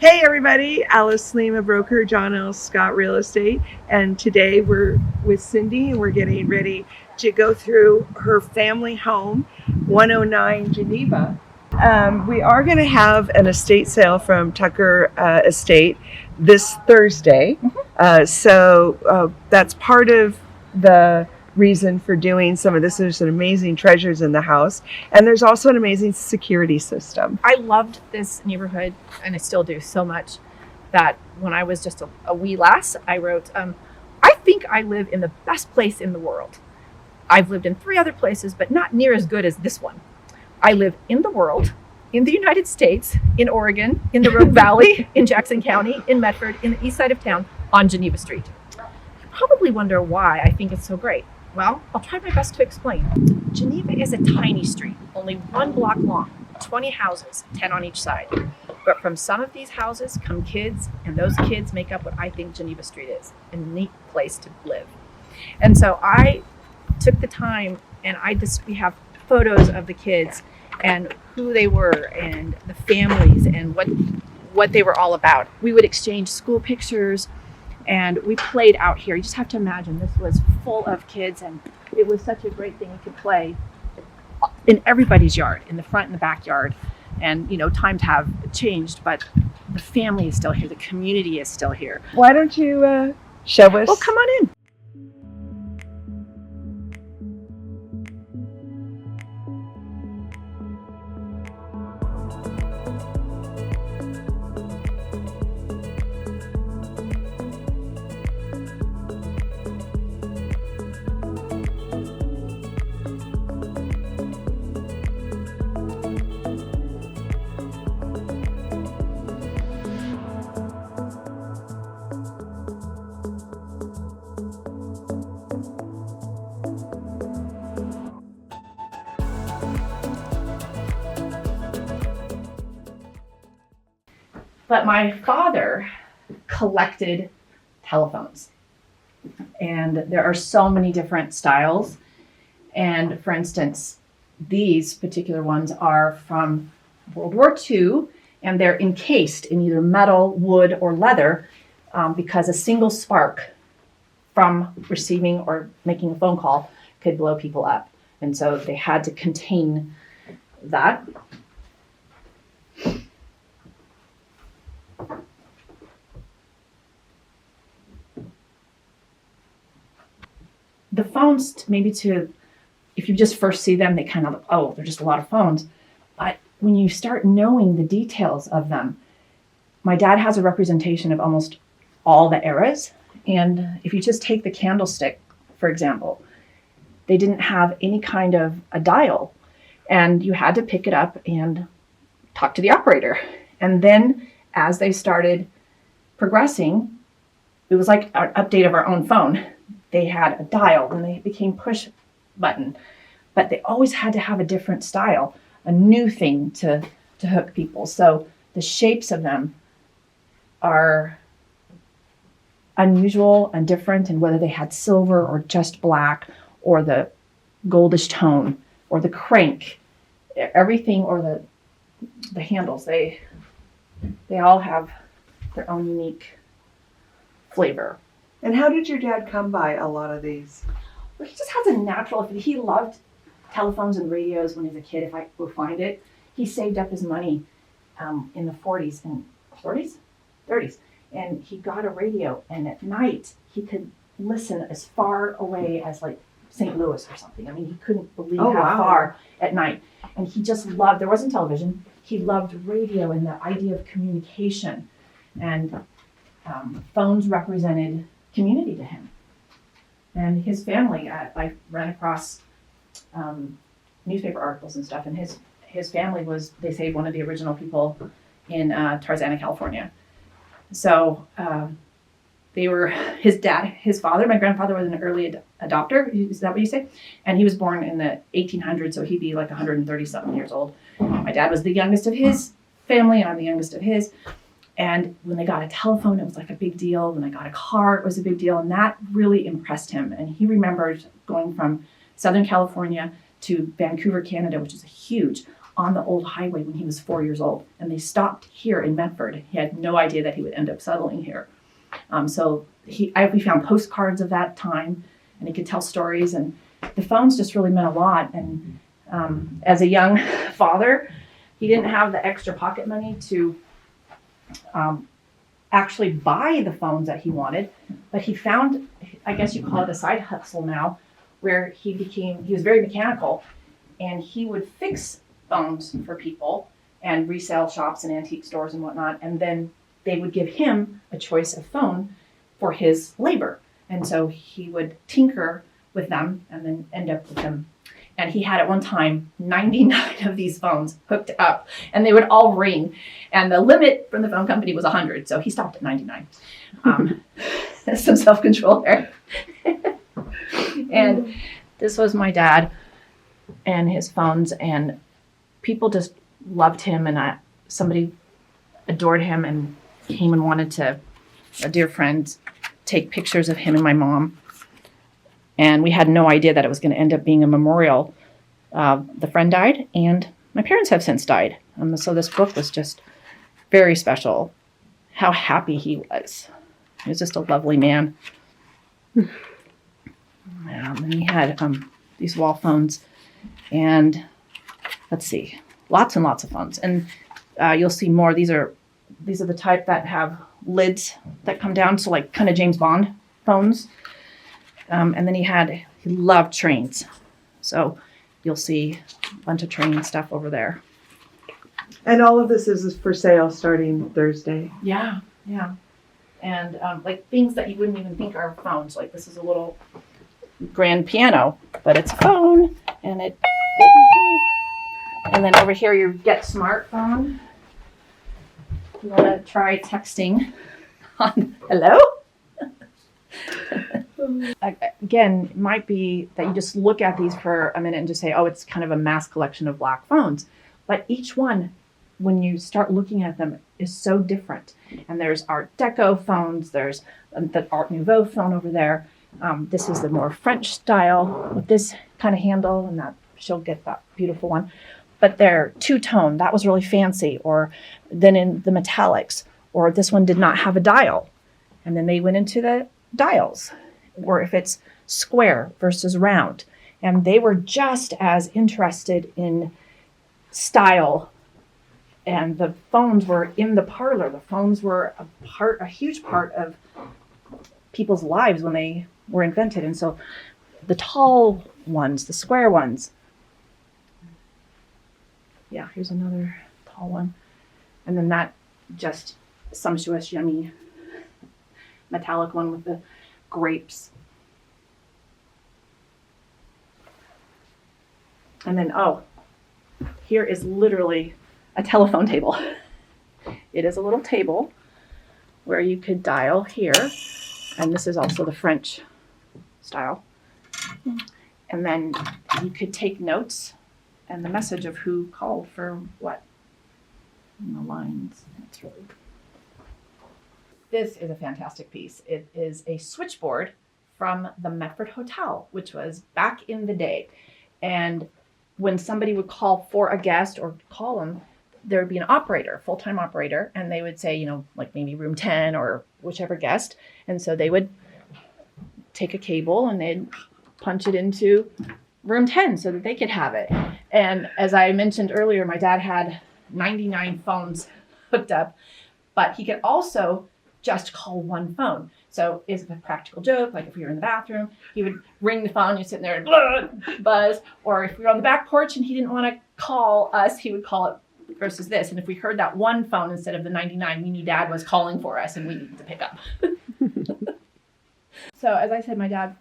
Hey everybody, Alice Lima Broker, John L. Scott Real Estate, and today we're with Cindy and we're getting ready to go through her family home, 109 Geneva. We are going to have an estate sale from Tucker Estate this Thursday, so that's part of the reason for doing some of this. There's some amazing treasures in the house, and there's also an amazing security system. I loved this neighborhood, and I still do so much, that when I was just a wee lass, I wrote, I think I live in the best place in the world. I've lived in 3 other places, but not near as good as this one. I live in the world, in the United States, in Oregon, in the Rogue Valley, in Jackson County, in Medford, in the east side of town, on Geneva Street. You probably wonder why I think it's so great. Well, I'll try my best to explain. Geneva is a tiny street, only 1 block long, 20 houses, 10 on each side. But from some of these houses come kids, and those kids make up what I think Geneva Street is, a neat place to live. And so I took the time, and we have photos of the kids and who they were and the families and what they were all about. We would exchange school pictures, and we played out here. You just have to imagine this was full of kids, and it was such a great thing. You could play in everybody's yard, in the front and the backyard. And times have changed, but the family is still here. The community is still here. Why don't you show us? Well, come on in. But my father collected telephones, and there are so many different styles. And for instance, these particular ones are from World War II, and they're encased in either metal, wood, or leather, because a single spark from receiving or making a phone call could blow people up. And so they had to contain that. The phones, if you just first see them, they kind of, oh, they're just a lot of phones. But when you start knowing the details of them, my dad has a representation of almost all the eras. And if you just take the candlestick, for example, they didn't have any kind of a dial. And you had to pick it up and talk to the operator. And then as they started progressing, it was like an update of our own phone. They had a dial, and they became push button, but they always had to have a different style, a new thing to hook people. So the shapes of them are unusual and different, and whether they had silver or just black or the goldish tone or the crank, everything, or the handles, they all have their own unique flavor. And how did your dad come by a lot of these? Well, he just has a natural, he loved telephones and radios when he was a kid, if I would find it. He saved up his money in the 40s and 30s, and he got a radio, and at night he could listen as far away as like St. Louis or something. I mean, he couldn't believe how far at night. And he just loved, there wasn't television, he loved radio and the idea of communication. And phones represented community to him. And his family, I ran across newspaper articles and stuff, and his family was, they say, one of the original people in Tarzana, California. So they were, his father, my grandfather, was an early adopter, is that what you say? And he was born in the 1800s, so he'd be like 130 something years old. My dad was the youngest of his family, and I'm the youngest of his. And when they got a telephone, it was like a big deal. When they got a car, it was a big deal. And that really impressed him. And he remembered going from Southern California to Vancouver, Canada, which is huge, on the old highway when he was 4 years old. And they stopped here in Medford. He had no idea that he would end up settling here. So we found postcards of that time, and he could tell stories. And the phones just really meant a lot. And as a young father, he didn't have the extra pocket money to actually buy the phones that he wanted, but he found, I guess you call it a side hustle now, where he was very mechanical, and he would fix phones for people and resale shops and antique stores and whatnot, and then they would give him a choice of phone for his labor. And so he would tinker with them and then end up with them. And he had at one time 99 of these phones hooked up, and they would all ring. And the limit from the phone company was 100, so he stopped at 99. Some self-control there. And this was my dad and his phones, and people just loved him, and somebody adored him and came and wanted to, a dear friend, take pictures of him and my mom. And we had no idea that it was going to end up being a memorial. The friend died, and my parents have since died. So this book was just very special. How happy he was. He was just a lovely man. And he had these wall phones, and let's see, lots and lots of phones. And you'll see more. These are the type that have lids that come down, so like kind of James Bond phones. And then he loved trains. So you'll see a bunch of train stuff over there. And all of this is for sale starting Thursday. Yeah. And like things that you wouldn't even think are phones. Like this is a little grand piano, but it's a phone. And then over here you get smartphone. You want to try texting on hello? Again, it might be that you just look at these for a minute and just say, oh, it's kind of a mass collection of black phones. But each one, when you start looking at them, is so different. And there's Art Deco phones. There's the Art Nouveau phone over there. This is the more French style with this kind of handle, and that she'll get that beautiful one. But they're two-tone. That was really fancy. Or then in the metallics. Or this one did not have a dial. And then they went into the dials, or if it's square versus round. And they were just as interested in style. And the phones were in the parlor. The phones were a huge part of people's lives when they were invented. And so the tall ones, the square ones. Yeah, here's another tall one. And then that just sumptuous, yummy metallic one with the grapes. And then, here is literally a telephone table. It is a little table where you could dial here. And this is also the French style. And then you could take notes and the message of who called for what. And the lines. That's really. This is a fantastic piece. It is a switchboard from the Medford Hotel, which was back in the day. And when somebody would call for a guest or call them, there would be an operator, full-time operator, and they would say, like maybe room 10 or whichever guest. And so they would take a cable and they'd punch it into room 10 so that they could have it. And as I mentioned earlier, my dad had 99 phones hooked up, but he could also just call one phone. So it's a practical joke, like if we were in the bathroom, he would ring the phone, you're sitting there and buzz, or if we were on the back porch and he didn't want to call us, he would call it versus this. And if we heard that one phone instead of the 99, we knew Dad was calling for us and we needed to pick up. So as I said, my dad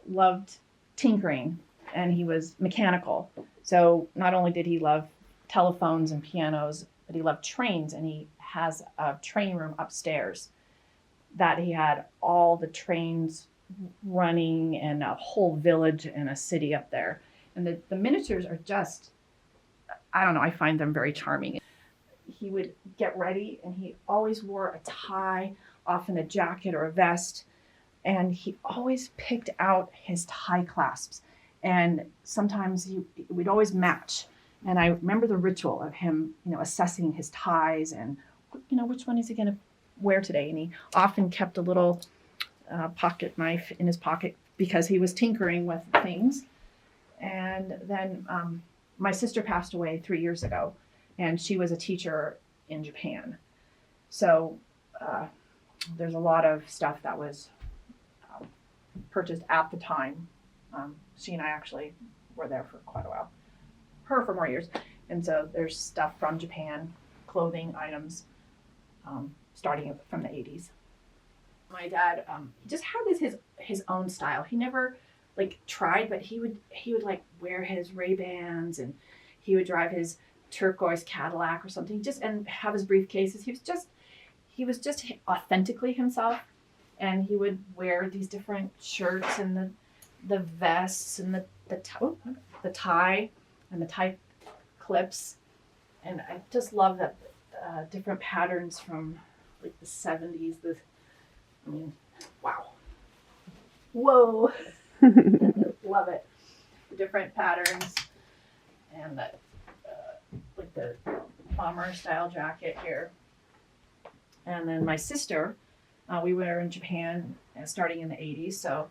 loved tinkering and he was mechanical. So not only did he love telephones and pianos, but he loved trains, and he has a train room upstairs that he had all the trains running and a whole village and a city up there. And the miniatures are just, I don't know, I find them very charming. He would get ready and he always wore a tie, often a jacket or a vest. And he always picked out his tie clasps. And sometimes we'd always match. And I remember the ritual of him, assessing his ties and, which one is he going to wear today. And he often kept a little pocket knife in his pocket because he was tinkering with things. And then my sister passed away 3 years ago, and she was a teacher in Japan. So there's a lot of stuff that was purchased at the time. She and I actually were there for quite a while. Her for more years. And so there's stuff from Japan, clothing items, starting from the 80s. My dad, he just had his own style. He never tried, but he would wear his Ray-Bans, and he would drive his turquoise Cadillac or something, and have his briefcases. He was just authentically himself, and he would wear these different shirts and the vests and the tie and the tie clips, and I just love that different patterns from the 70s. Wow, whoa. Love it. The different patterns, and the bomber style jacket here. And then my sister, we were in Japan starting in the 80s, so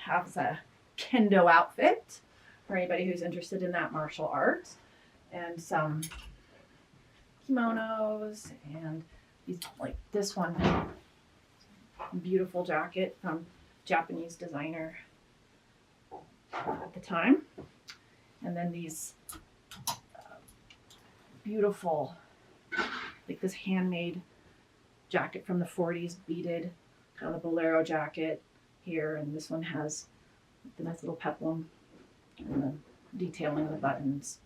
has a kendo outfit for anybody who's interested in that martial art, and some kimonos, and these, this one, beautiful jacket from Japanese designer at the time. And then these beautiful, this handmade jacket from the 40s, beaded, kind of the bolero jacket here. And this one has the nice little peplum and the detailing of the buttons.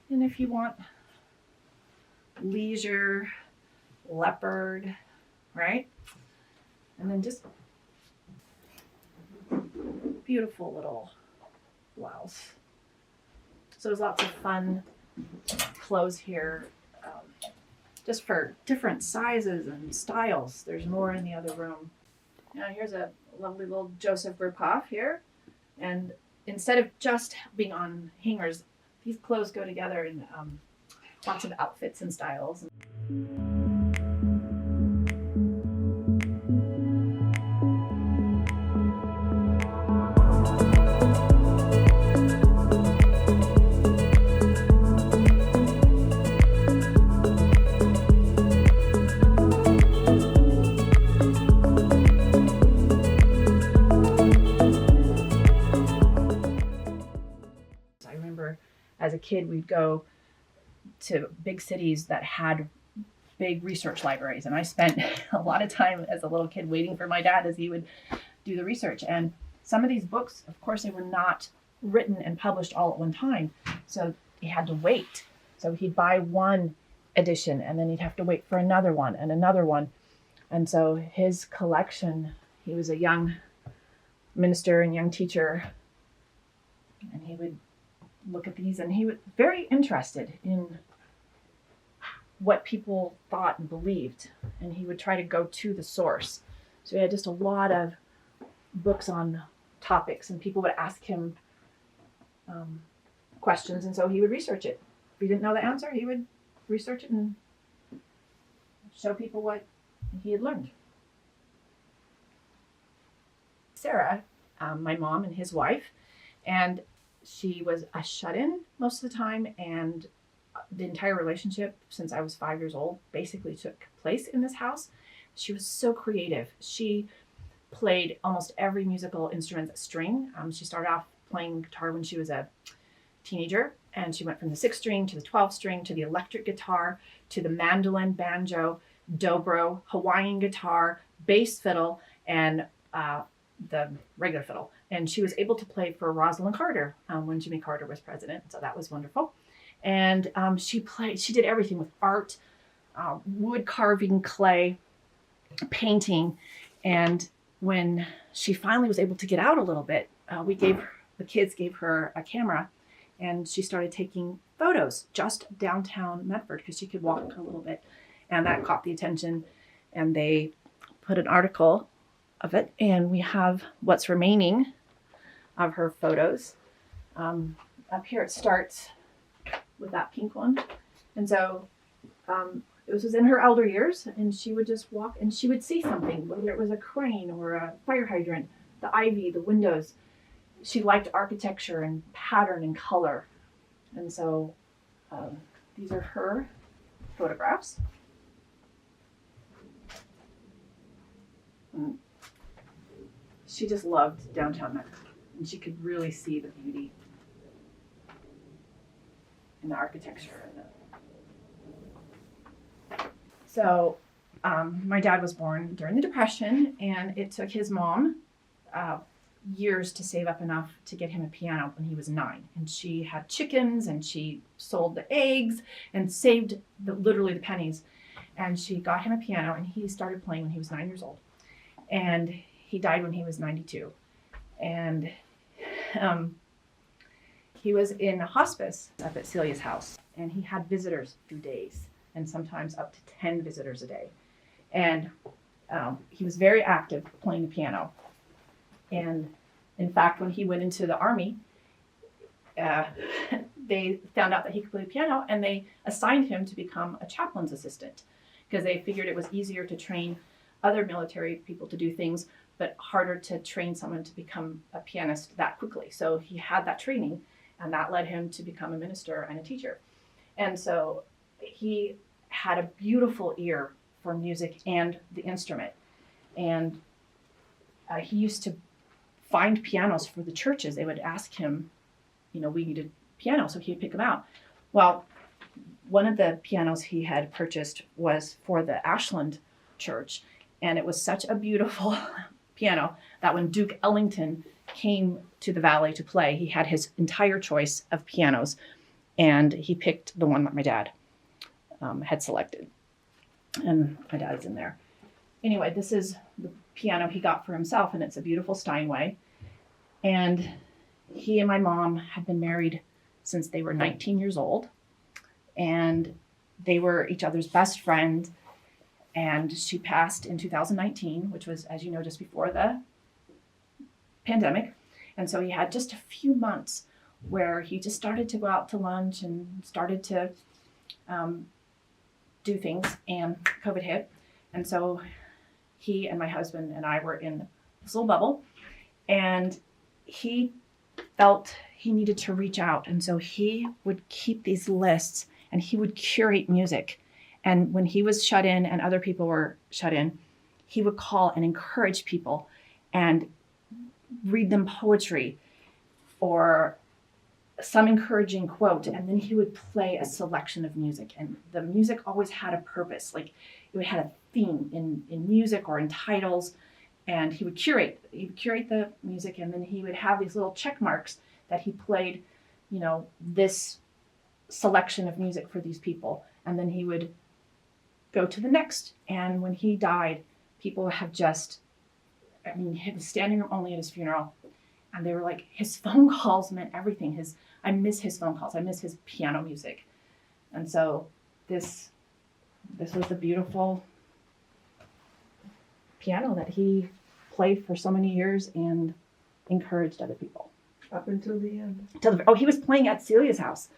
And if you want leisure, leopard, right? And then just beautiful little blouse. So there's lots of fun clothes here, just for different sizes and styles. There's more in the other room. Now here's a lovely little Joseph Burkoff here. And instead of just being on hangers, these clothes go together in lots of outfits and styles. As a kid, we'd go to big cities that had big research libraries, and I spent a lot of time as a little kid waiting for my dad as he would do the research. And some of these books, of course, they were not written and published all at one time, so he had to wait. So he'd buy one edition, and then he'd have to wait for another one and another one. And so his collection, he was a young minister and young teacher, and he would look at these, and he was very interested in what people thought and believed, and he would try to go to the source. So he had just a lot of books on topics, and people would ask him questions, and so he would research it. If he didn't know the answer, he would research it and show people what he had learned. Sarah, my mom and his wife, and she was a shut-in most of the time, and the entire relationship since I was 5 years old basically took place in this house. She was so creative. She played almost every musical instrument string. She started off playing guitar when she was a teenager, and she went from the 6 string to the 12 string to the electric guitar to the mandolin, banjo, dobro, Hawaiian guitar, bass fiddle, and the regular fiddle. And she was able to play for Rosalind Carter when Jimmy Carter was president. So that was wonderful. And she did everything with art, wood carving, clay, painting. And when she finally was able to get out a little bit, the kids gave her a camera, and she started taking photos just downtown Medford because she could walk a little bit. And that caught the attention, and they put an article of it, and we have what's remaining of her photos. Up here it starts with that pink one. And so it was in her elder years, and she would just walk and she would see something, whether it was a crane or a fire hydrant, the ivy, the windows. She liked architecture and pattern and color. And so these are her photographs. And she just loved downtown Medford, and she could really see the beauty in the architecture. So my dad was born during the Depression, and it took his mom years to save up enough to get him a piano when he was 9. And she had chickens, and she sold the eggs and saved literally the pennies. And she got him a piano, and he started playing when he was 9 years old. And he died when he was 92. And he was in hospice up at Celia's house, and he had visitors for days, and sometimes up to 10 visitors a day. And he was very active playing the piano. And in fact, when he went into the Army, they found out that he could play the piano, and they assigned him to become a chaplain's assistant, because they figured it was easier to train other military people to do things, but harder to train someone to become a pianist that quickly. So he had that training, and that led him to become a minister and a teacher. And so he had a beautiful ear for music and the instrument. And he used to find pianos for the churches. They would ask him, we needed piano, so he'd pick them out. Well, one of the pianos he had purchased was for the Ashland church. And it was such a beautiful piano that when Duke Ellington came to the Valley to play, he had his entire choice of pianos, and he picked the one that my dad had selected. And my dad's in there. Anyway, this is the piano he got for himself, and it's a beautiful Steinway. And he and my mom had been married since they were 19 years old, and they were each other's best friend. And she passed in 2019, which was, as you know, just before the pandemic. And so he had just a few months where he just started to go out to lunch and started to do things, and COVID hit. And so he and my husband and I were in this little bubble, and he felt he needed to reach out. And so he would keep these lists, and he would curate music. And when he was shut in and other people were shut in, he would call and encourage people and read them poetry or some encouraging quote. And then he would play a selection of music. And the music always had a purpose. Like it had a theme in music or in titles. And he would curate the music. And then he would have these little check marks that he played, this selection of music for these people. And then he would go to the next. And when he died, people have he was standing room only at his funeral. And they were like, his phone calls meant everything. I miss his phone calls. I miss his piano music. And so this was the beautiful piano that he played for so many years and encouraged other people. Up until the end. He was playing at Celia's house.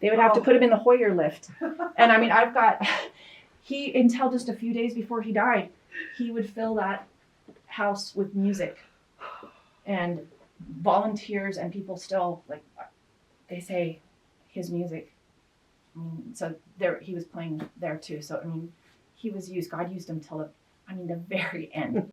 They would have to put him in the Hoyer lift. And until just a few days before he died, he would fill that house with music. And volunteers and people still, they say his music. So he was playing there too. So, he was used, God used him till the very end.